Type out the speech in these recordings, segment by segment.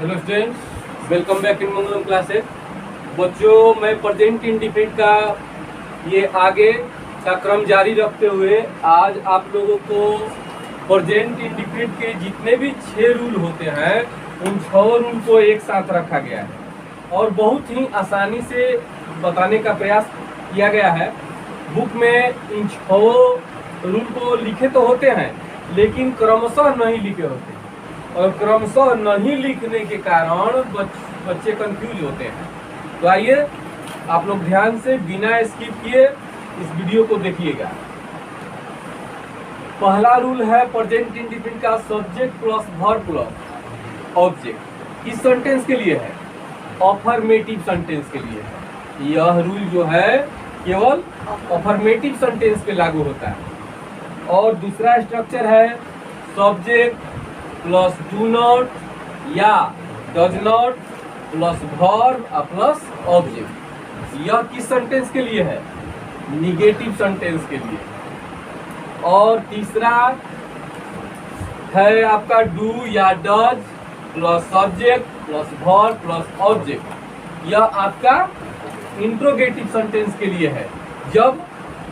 Hello students, welcome back in Mangalam classes. बच्चों, मैं present indefinite का ये आगे का क्रम जारी रखते हुए आज आप लोगों को प्रेजेंट इंडिफिनिट के जितने भी 6 रूल होते हैं उन 6 रूल को एक साथ रखा गया है और बहुत ही आसानी से बताने का प्रयास किया गया है। बुक में इन 6 रूल को लिखे तो होते हैं लेकिन क्रमशः नहीं लिखे होते और क्रमशः नहीं लिखने के कारण बच्चे कंफ्यूज होते हैं। तो आइए आप लोग ध्यान से बिना स्किप किए इस वीडियो को देखिएगा। पहला रूल है प्रेजेंट इंडिफिनिट का subject plus verb plus object. इस सेंटेंस के लिए है, अफर्मेटिव सेंटेंस के लिए है। यह रूल जो है केवल अफर्मेटिव सेंटेंस पे लागू होता है। और दूसरा स्ट्रक्चर है सब्जेक्ट प्लस डू नॉट या does not plus verb plus object. यह किस सेंटेंस के लिए है? निगेटिव सेंटेंस के लिए। और तीसरा है आपका डू या does plus subject plus verb plus object. यह आपका इंट्रोगेटिव सेंटेंस के लिए है, जब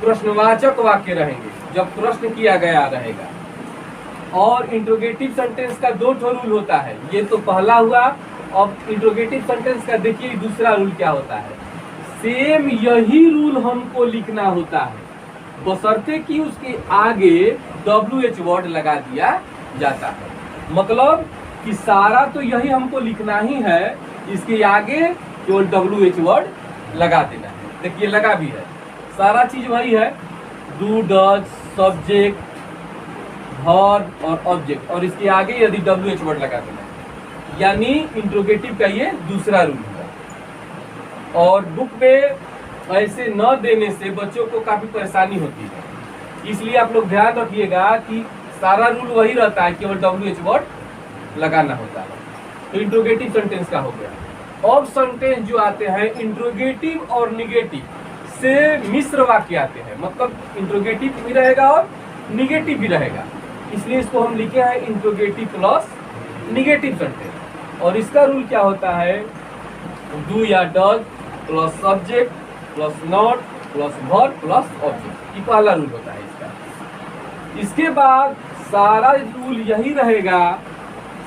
प्रश्नवाचक वाक्य रहेंगे, जब प्रश्न किया गया रहेगा। और इंट्रोगेटिव सेंटेंस का 2 रूल होता है। ये तो पहला हुआ। अब इंट्रोगेटिव सेंटेंस का देखिए दूसरा रूल क्या होता है। सेम यही रूल हमको लिखना होता है, बशर्ते कि उसके आगे WH वर्ड लगा दिया जाता है। मतलब कि सारा तो यही हमको लिखना ही है, इसके आगे केवल WH वर्ड लगा देना है। देखिए लगा भी है, सारा चीज वही है, डू डज सब्जेक्ट वर्ब और ऑब्जेक्ट, और इसके आगे यदि WH वर्ड लगा देना है, यानी इंट्रोगेटिव का ये दूसरा रूल है। और बुक में ऐसे न देने से बच्चों को काफी परेशानी होती है, इसलिए आप लोग ध्यान रखिएगा कि सारा रूल वही रहता है, केवल WH वर्ड लगाना होता है। तो इंट्रोगेटिव सेंटेंस का हो गया। अब सेंटेंस जो आते हैं इंट्रोगेटिव और निगेटिव से मिश्र वाक्य आते हैं, मतलब इंट्रोगेटिव भी रहेगा और निगेटिव भी रहेगा, इसलिए इसको हम लिखे हैं इंट्रोगेटिव प्लस निगेटिव सेंटेंस। और इसका रूल क्या होता है? डू या does plus subject plus not plus verb plus object. ये पहला रूल होता है इसका। इसके बाद सारा रूल यही रहेगा,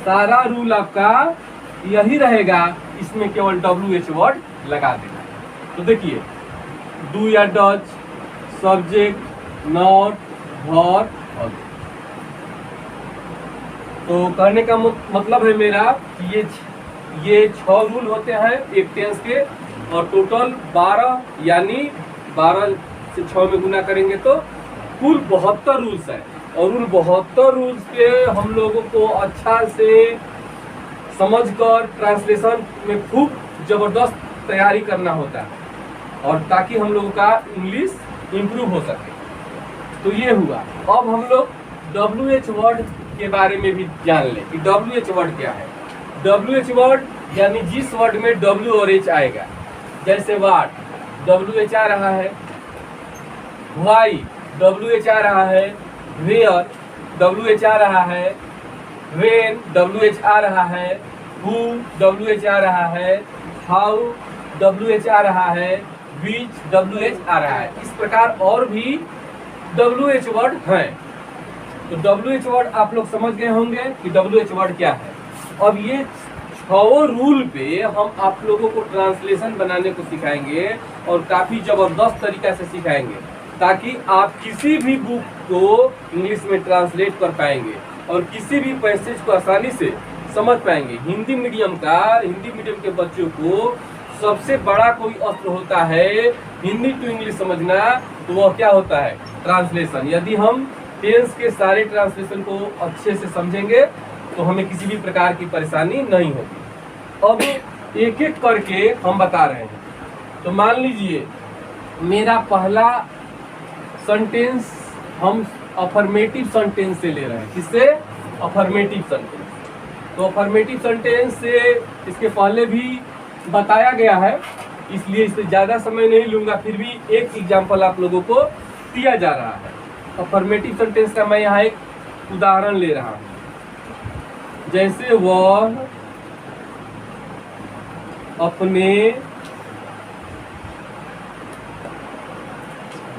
सारा रूल आपका यही रहेगा, इसमें केवल WH वर्ड लगा देना है। तो देखिए डू या does subject not verb object. तो कहने का मतलब है मेरा कि ये 6 रूल होते हैं एक टेंस के, और टोटल 12, यानी 12 से 6 में गुना करेंगे तो कुल 72 रूल्स हैं। और उन 72 रूल्स पे हम लोगों को अच्छा से समझकर ट्रांसलेशन में खूब जबरदस्त तैयारी करना होता है, और ताकि हम लोगों का इंग्लिश इम्प्रूव हो सके। तो ये हुआ। अब हम लोग WH वर्ड के बारे में भी जान लें कि WH वर्ड क्या है। WH वर्ड यानी जिस वर्ड में W और H आएगा, जैसे वाट WH आ रहा है, वाई WH आ रहा है, वेयर WH आ रहा है, वेन WH आ रहा है, हु WH आ रहा है, हाउ WH आ रहा है, विच WH आ रहा है। इस प्रकार और भी WH वर्ड हैं। तो WH वर्ड आप लोग समझ गए होंगे कि WH वर्ड क्या है। अब ये 6 रूल पे हम आप लोगों को ट्रांसलेशन बनाने को सिखाएंगे, और काफी जबरदस्त तरीका से सिखाएंगे, ताकि आप किसी भी बुक को इंग्लिश में ट्रांसलेट कर पाएंगे और किसी भी पैसेज को आसानी से समझ पाएंगे। हिंदी मीडियम के बच्चों को सबसे बड़ा कोई अस्त्र होता है हिंदी टू इंग्लिश समझना, तो वह क्या होता है? ट्रांसलेशन। यदि हम टेंस के सारे ट्रांसलेशन को अच्छे से समझेंगे तो हमें किसी भी प्रकार की परेशानी नहीं होगी। अब एक एक करके हम बता रहे हैं। तो मान लीजिए मेरा पहला सेंटेंस हम अफर्मेटिव सेंटेंस से ले रहे हैं। किससे? Affirmative sentence. तो अफर्मेटिव सेंटेंस से इसके पहले भी बताया गया है, इसलिए इससे ज़्यादा समय नहीं लूँगा, फिर भी एक एग्जाम्पल आप लोगों को दिया जा रहा है। अफर्मेटिव सेंटेंस का मैं यहाँ एक उदाहरण ले रहा हूँ, जैसे वह अपने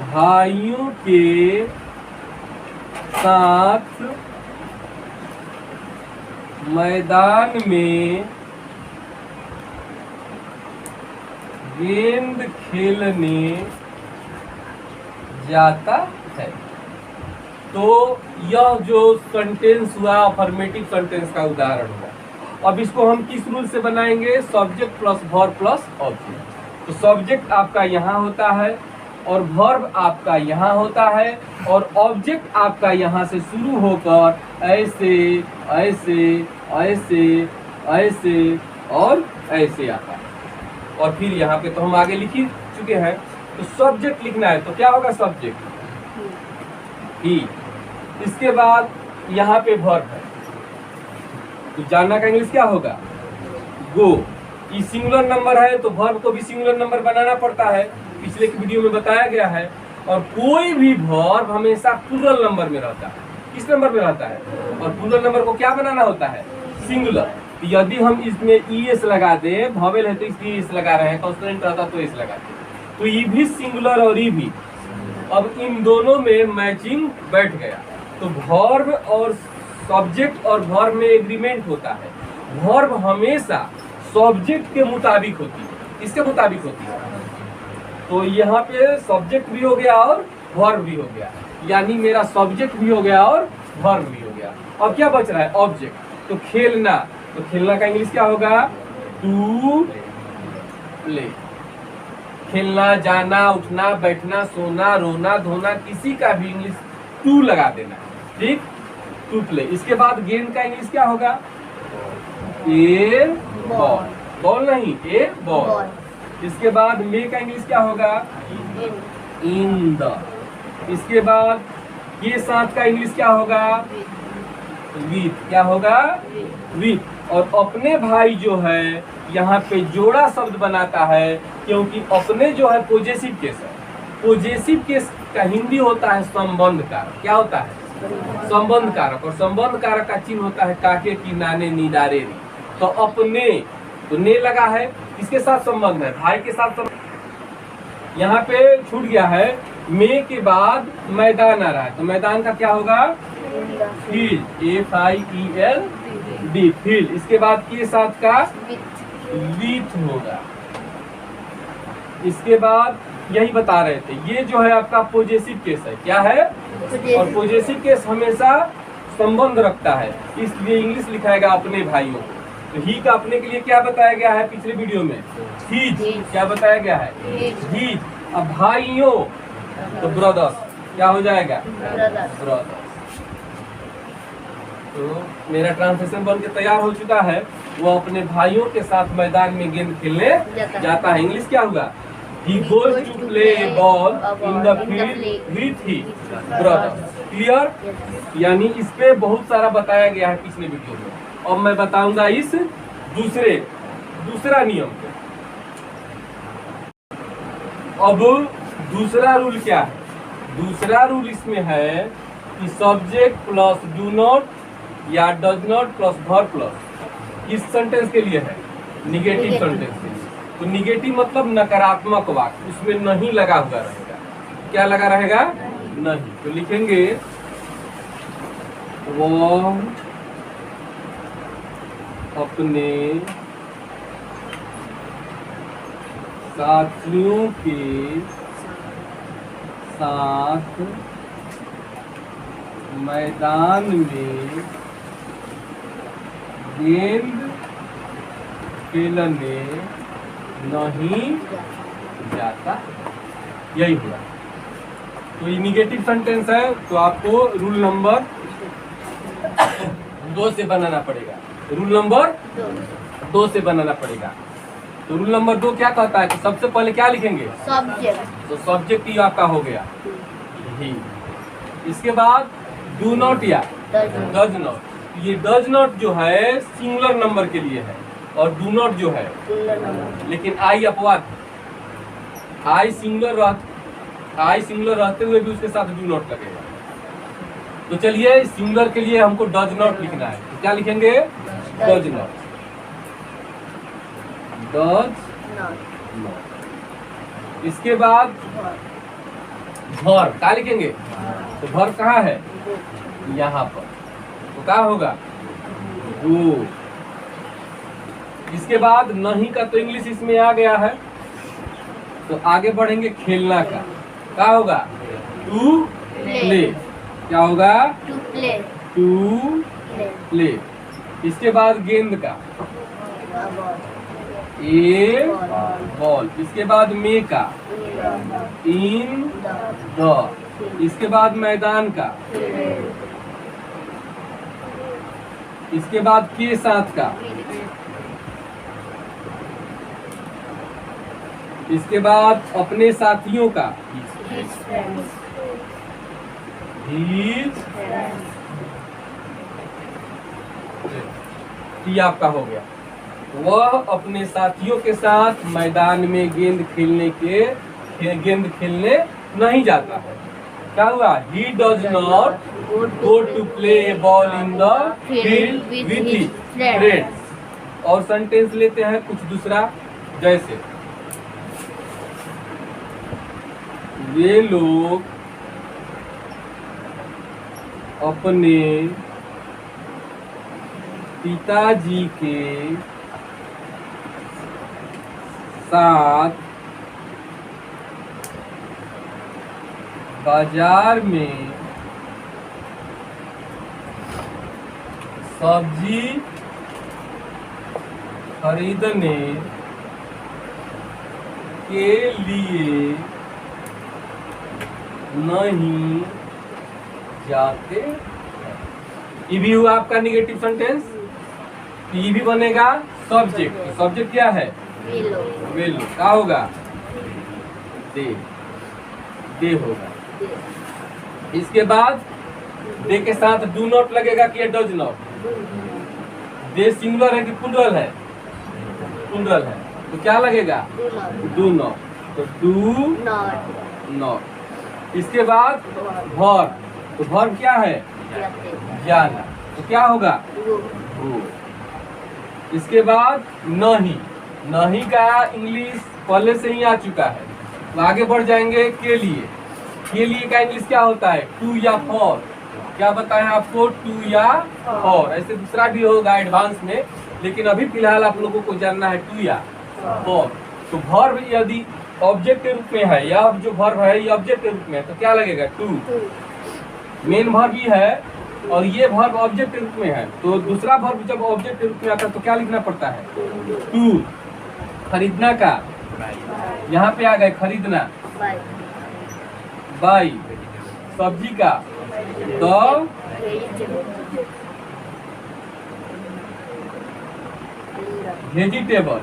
भाइयों के साथ मैदान में गेंद खेलने जाता है। तो यह जो सेंटेंस हुआ अफर्मेटिव सेंटेंस का उदाहरण हुआ। अब इसको हम किस रूल से बनाएंगे? Subject plus verb plus object. तो सब्जेक्ट आपका यहाँ होता है और वर्ब आपका यहाँ होता है और ऑब्जेक्ट आपका यहाँ से शुरू होकर ऐसे ऐसे ऐसे ऐसे और ऐसे आता है और फिर यहाँ पे तो हम आगे लिख ही चुके हैं। तो सब्जेक्ट लिखना है तो क्या होगा? सब्जेक्ट ही। इसके बाद यहाँ पे वर्ब है तो जानना का इंग्लिश क्या होगा? गो। ये सिंगुलर नंबर है तो वर्ब को भी सिंगुलर नंबर बनाना पड़ता है, पिछले की वीडियो में बताया गया है। और कोई भी वर्ब हमेशा प्लूरल नंबर में रहता है। किस नंबर में रहता है? और प्लूरल नंबर को क्या बनाना होता है? सिंगुलर। यदि हम इसमें ईएस लगा दें, वॉवेल है तो इसलिए इस लगा रहे हैं, कॉन्सोनेंट रहता तो इस लगा दें, तो ये भी सिंगुलर और ये भी। अब इन दोनों में मैचिंग बैठ गया तो वर्ब और सब्जेक्ट और वर्ब में एग्रीमेंट होता है। वर्ब हमेशा सब्जेक्ट के मुताबिक होती है। इसके मुताबिक होती है। तो यहाँ पे सब्जेक्ट भी हो गया और वर्ब भी हो गया, यानी मेरा सब्जेक्ट भी हो गया और वर्ब भी हो गया। अब क्या बच रहा है? ऑब्जेक्ट। तो खेलना, तो खेलना का इंग्लिश क्या होगा? To play. खेलना, जाना, उठना, बैठना, सोना, रोना, धोना, किसी का भी इंग्लिश टू लगा देना, ठीक? To play. इसके बाद गेंद का इंग्लिश क्या होगा? ए बॉल। बॉल नहीं, ए बॉल। इसके बाद मे का इंग्लिश क्या होगा? In the. इसके बाद ये साथ का इंग्लिश क्या होगा? विथ। क्या होगा? विथ। और अपने भाई जो है यहाँ पे जोड़ा शब्द बनाता है क्योंकि अपने जो है पॉजेसिव केस है। पॉजेसिव केस का हिंदी होता है संबंध कारक। क्या होता है? संबंध कारक। और संबंध कारक का चिन्ह होता है काके की नाने नीदारे री। तो अपने, तो ने लगा है, किसके साथ संबंध है? भाई के साथ संबंध। यहाँ पे छूट गया है, मे के बाद मैदान आ रहा है तो मैदान का क्या होगा? फील्ड। FIELD, field. इसके बाद के साथ का विथ होगा। इसके बाद यही बता रहे थे, ये जो है आपका पॉजेसिव केस है। क्या है? और पॉजेसिव केस हमेशा संबंध रखता है, इसलिए इंग्लिश लिखाएगा अपने भाइयों। तो ही का अपने के लिए क्या बताया गया है पिछले वीडियो में? हीज। क्या बताया गया है? हीज। अब भाइयों तो ब्रदर्स। क्या हो जाएगा? ब्रदर्स। तो मेरा ट्रांसलेशन बन के तैयार हो चुका है। वो अपने भाइयों के साथ मैदान में गेंद खेलने जाता है। इंग्लिश क्या होगा? He goes to play a ball in the field with his brothers. Clear? यानी इस पे बहुत सारा बताया गया है पिछले वीडियो में। अब मैं बताऊंगा इस दूसरा नियम। अब दूसरा रूल क्या है? दूसरा रूल इसमें है कि सब्जेक्ट प्लस डू नॉट या does not plus verb plus किस सेंटेंस के लिए है? निगेटिव सेंटेंस के लिए। तो निगेटिव मतलब नकारात्मक वाक्य, उसमें नहीं लगा हुआ रहेगा। क्या लगा रहेगा? नहीं। तो लिखेंगे वो अपने साथियों के साथ मैदान में गेंद खेलने नहीं जाता। यही हुआ। तो ये निगेटिव सेंटेंस है तो आपको रूल नंबर 2 से बनाना पड़ेगा। रूल नंबर 2 से बनाना पड़ेगा। तो रूल नंबर 2 क्या कहता है कि सबसे पहले क्या लिखेंगे? सब्जेक्ट। तो सब्जेक्ट ही आपका हो गया ही। इसके बाद डू नॉट या डज नॉट। ये डज नॉट जो है सिंगुलर नंबर के लिए है और डू नॉट जो है, लेकिन आई अपवाद। आई सिंगुलर रहते हुए भी उसके साथ डू नॉट लगेगा। तो चलिए सिंगुलर के लिए हमको डज नॉट लिखना है। तो क्या लिखेंगे? Does not. Does not not. इसके बाद भर क्या लिखेंगे? तो भर कहाँ है? यहाँ पर, तो क्या होगा? गो। इसके बाद नहीं का तो इंग्लिश इसमें आ गया है, तो आगे बढ़ेंगे खेलना का। क्या होगा? To play. क्या होगा? To play to play play. इसके बाद गेंद का, बॉल ए बॉल। इसके बाद मे का, इन द। इसके बाद मैदान का, इसके बाद के साथ का, इसके बाद अपने साथियों का, His ये आपका हो गया। वह अपने साथियों के साथ मैदान में गेंद खेलने नहीं जाता है। क्या हुआ? He does not go to play a ball in the field with his friends। और सेंटेंस लेते हैं कुछ दूसरा, जैसे वे लोग अपने पिताजी के साथ बाजार में सब्जी खरीदने के लिए नहीं जाते हैं। ये भी हुआ आपका निगेटिव सेंटेंस। ये भी बनेगा सब्जेक्ट। सब्जेक्ट क्या है? वे लोग। क्या होगा? दे। दे होगा। इसके बाद दे के साथ डू नॉट लगेगा कि डज नॉट? दे सिंगुलर है कि प्लूरल है? प्लूरल है, तो क्या लगेगा? Do not. तो डू नॉट। इसके बाद भर, तो भर क्या है? जाना, तो क्या होगा? गो। इसके बाद नहीं। नहीं का इंग्लिश पहले से ही आ चुका है, तो आगे बढ़ जाएंगे के लिए। के लिए का इंग्लिश क्या होता है? टू या फॉर। क्या बताएं आपको? टू या फॉर। ऐसे दूसरा भी होगा एडवांस में, लेकिन अभी फिलहाल आप लोगों को जानना है टू या फॉर। तो वर्ब यदि ऑब्जेक्ट के रूप में है, या जो वर्ब है ये ऑब्जेक्ट के रूप में है, तो क्या लगेगा? टू। मेन वर्ब ही है और ये वर्ब ऑब्जेक्ट के रूप में है, तो दूसरा वर्ब जब ऑब्जेक्ट के रूप में आता है तो क्या लिखना पड़ता है? टू। खरीदना का यहाँ पे आ गए खरीदना, बाई। सब्जी का द, वेजिटेबल।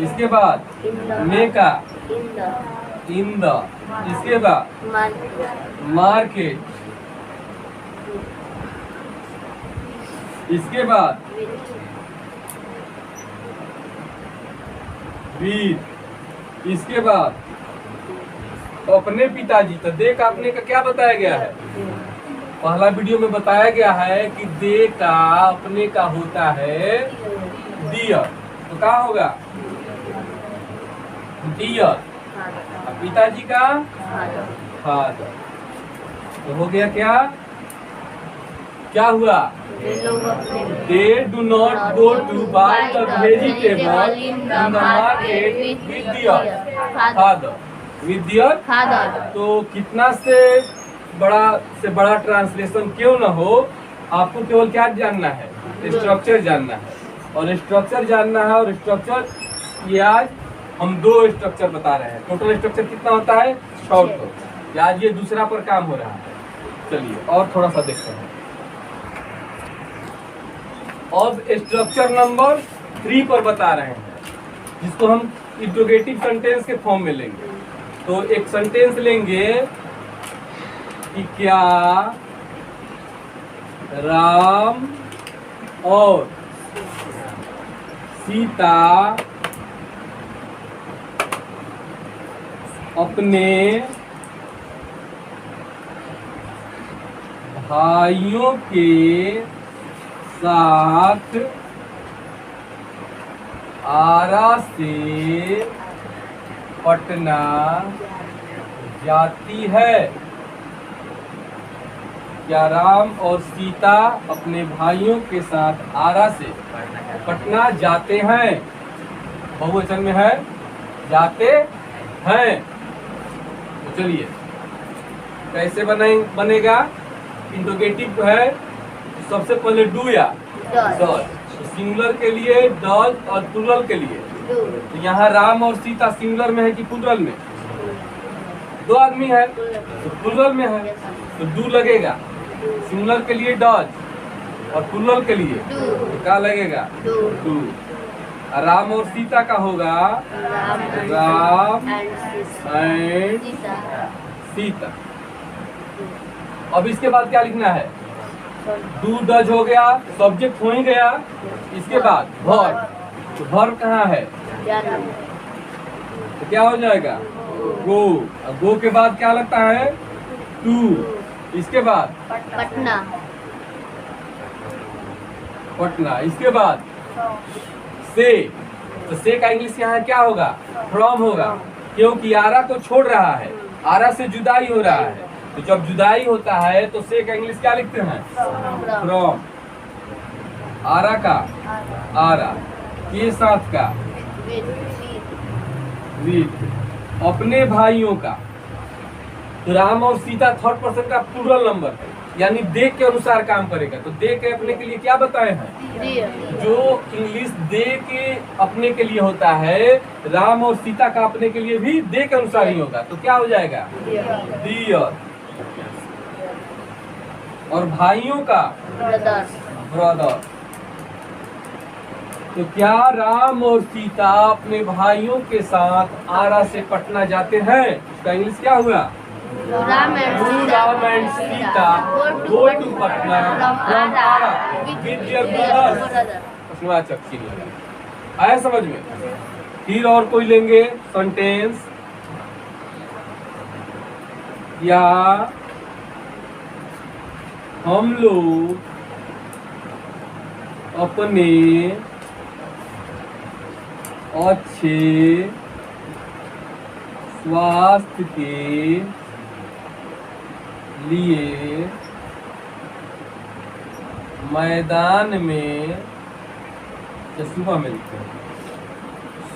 इसके बाद मे का इन द। इसके बाद मार्केट। इसके बाद विद। इसके बाद अपने पिताजी। तो दे का अपने का क्या बताया गया है? पहला वीडियो में बताया गया है कि दे का अपने का होता है डियर, तो क्या होगा? डियर। पिताजी का फादर। तो हो गया क्या? क्या हुआ? They do not go to buy the vegetable in the market with their father. With their father। तो कितना से बड़ा ट्रांसलेशन क्यों ना हो, आपको केवल क्या जानना है? स्ट्रक्चर जानना है। और स्ट्रक्चर जानना है, और स्ट्रक्चर ये आज हम 2 स्ट्रक्चर बता रहे हैं। टोटल स्ट्रक्चर कितना होता है? 6 तो आज ये दूसरा पर काम हो रहा है। चलिए और थोड़ा सा देखते हैं। अब स्ट्रक्चर नंबर 3 पर बता रहे हैं, जिसको हम इंट्रोगेटिव सेंटेंस के फॉर्म में लेंगे। तो एक सेंटेंस लेंगे कि क्या राम और सीता अपने भाइयों के साथ आरा से पटना जाती है। क्या राम और सीता अपने भाइयों के साथ आरा से पटना जाते हैं? बहुवचन में है, जाते हैं। तो चलिए कैसे बनेगा? इंट्रोगेटिव है, सबसे पहले डू या डज। सिंगुलर के लिए डज और प्लूरल के लिए तो यहाँ राम और सीता सिंगुलर में है कि प्लूरल में? दो आदमी है तो प्लूरल में है तो डू लगेगा। सिंगुलर के लिए डज और प्लूरल के लिए तो क्या लगेगा? डू। राम और सीता का होगा राम एंड सीता। अब इसके बाद क्या लिखना है? डू डज हो गया, सब्जेक्ट हो ही गया। इसके बाद वर्ब। तो वर्ब कहाँ है? तो क्या हो जाएगा? गो। और गो के बाद क्या लगता है? टू। इसके बाद पटना। पटना। इसके बाद से। तो से का इंग्लिश यहाँ क्या होगा? फ्रॉम होगा, क्योंकि आरा को छोड़ रहा है, आरा से जुदाई हो रहा है। तो जब जुदाई होता है तो से का इंग्लिश क्या लिखते हैं? फ्रॉम। आरा का आरा, के साथ का विद, अपने भाइयों का। तो राम और सीता थर्ड पर्सन का प्लूरल नंबर है, यानी दे के अनुसार काम करेगा। तो दे के अपने के लिए क्या बताए हैं? जो इंग्लिश दे के अपने के लिए होता है, राम और सीता का अपने के लिए भी दे के अनुसार ही होगा। तो क्या हो जाएगा? डियर। और भाइयों का ब्रदर। तो क्या राम और सीता अपने भाइयों के साथ आरा से पटना जाते हैं? उसका इंग्लिश क्या हुआ? Ram and Sita go to Patna from Ara with their brothers. आया समझ में? फिर और कोई लेंगे सेंटेंस। या हम लोग अपने अच्छे स्वास्थ्य के लिए मैदान में, या सुबह में लिखते हैं,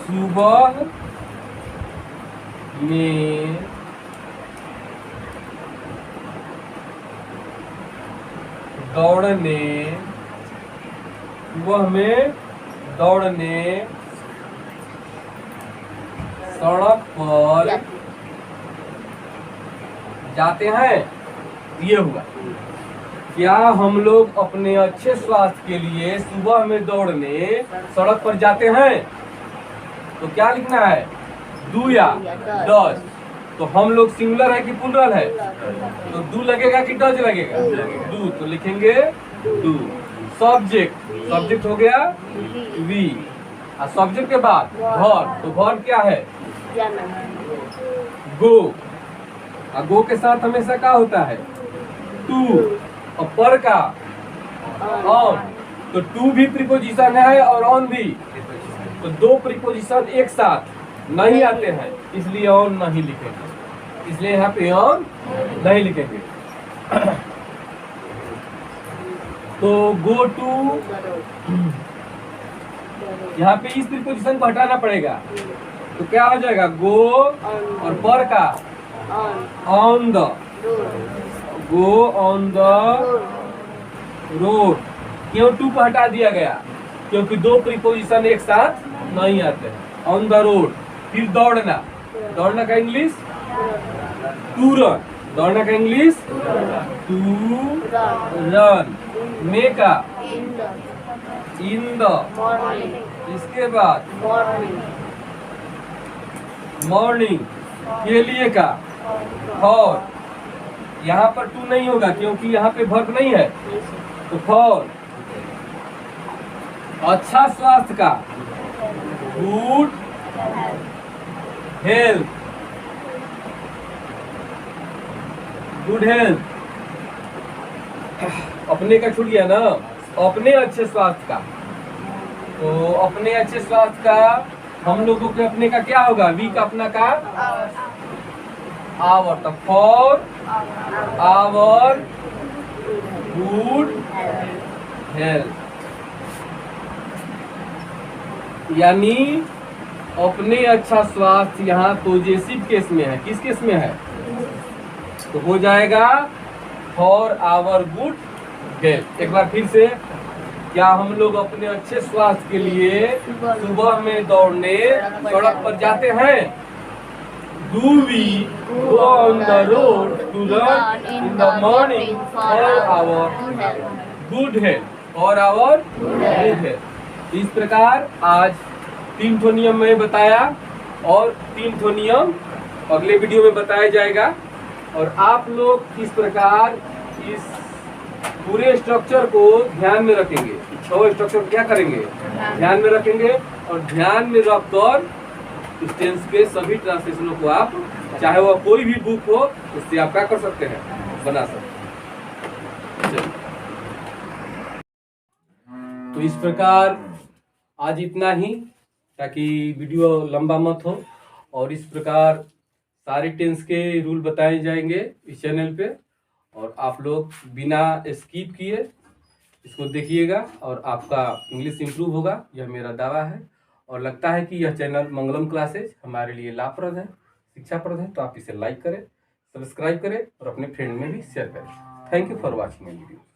सुबह में दौड़ने, सुबह में दौड़ने सड़क पर जाते हैं। ये हुआ। क्या हम लोग अपने अच्छे स्वास्थ्य के लिए सुबह में दौड़ने सड़क पर जाते हैं? तो क्या लिखना है? डू या डज। तो हम लोग सिंगुलर है कि प्लूरल है? तो डू लगेगा कि डज लगेगा? डू। तो लिखेंगे डू। सब्जेक्ट हो गया वी, और सब्जेक्ट के बाद वर्ब। तो वर्ब क्या है? गो। और गो के साथ हमेशा क्या होता है? टू। और पर का ऑन। तो टू भी प्रीपोजिशन है और ऑन भी। तो दो प्रीपोजिशन एक साथ नहीं आते हैं, इसलिए ऑन नहीं लिखेंगे। इसलिए यहाँ पे ऑन नहीं लिखेंगे। तो गो टू, यहाँ पे इस प्रीपोजिशन को हटाना पड़ेगा। तो क्या हो जाएगा? गो और पर का on the, go on the road. क्यों टू को हटा दिया गया? क्योंकि दो प्रीपोजिशन एक साथ नहीं आते हैं। On the road. फिर दौड़ना, दौड़ना का इंग्लिश टू रन, दौड़ना का इंग्लिश टू रन। मे का इन द। इसके बाद मॉर्निंग, के लिए का फॉर। यहाँ पर टू नहीं होगा क्योंकि यहाँ पे वर्ब नहीं है। तो फॉर। अच्छा स्वास्थ्य का गुड हेल्थ, गुड हेल्थ। अपने का छूट गया ना, अपने अच्छे स्वास्थ्य का। तो अपने अच्छे स्वास्थ्य का हम लोगों के अपने का क्या होगा? वी का अपना का आवर, तो फॉर आवर गुड हेल्थ, यानी अपने अच्छा स्वास्थ्य यहाँ पॉजिटिव केस में है। किस केस में है? तो हो जाएगा फॉर आवर गुड हेल्थ। एक बार फिर से, क्या हम लोग अपने अच्छे स्वास्थ्य के लिए सुबह में दौड़ने सड़क पर जाते हैं? Do we go on the road to run in the morning for our good health? For our good health। इस प्रकार आज 3 ठो नियम मैं बताया और 3 ठो नियम अगले वीडियो में बताया जाएगा। और आप लोग इस प्रकार इस पूरे स्ट्रक्चर को ध्यान में रखेंगे। 6 स्ट्रक्चर क्या करेंगे? ध्यान में रखेंगे, और ध्यान में रखकर इस टेंस के सभी ट्रांसलेशनों को आप, चाहे वह कोई भी बुक हो, उससे आप क्या कर सकते हैं? बना सकते हैं। तो इस प्रकार आज इतना ही, ताकि वीडियो लंबा मत हो। और इस प्रकार सारे टेंस के रूल बताए जाएंगे इस चैनल पे, और आप लोग बिना स्किप किए इसको देखिएगा और आपका इंग्लिश इंप्रूव होगा, यह मेरा दावा है। और लगता है कि यह चैनल मंगलम क्लासेज हमारे लिए लाभप्रद है, शिक्षाप्रद है, तो आप इसे लाइक करें, सब्सक्राइब करें और अपने फ्रेंड में भी शेयर करें। Thank you for watching my video.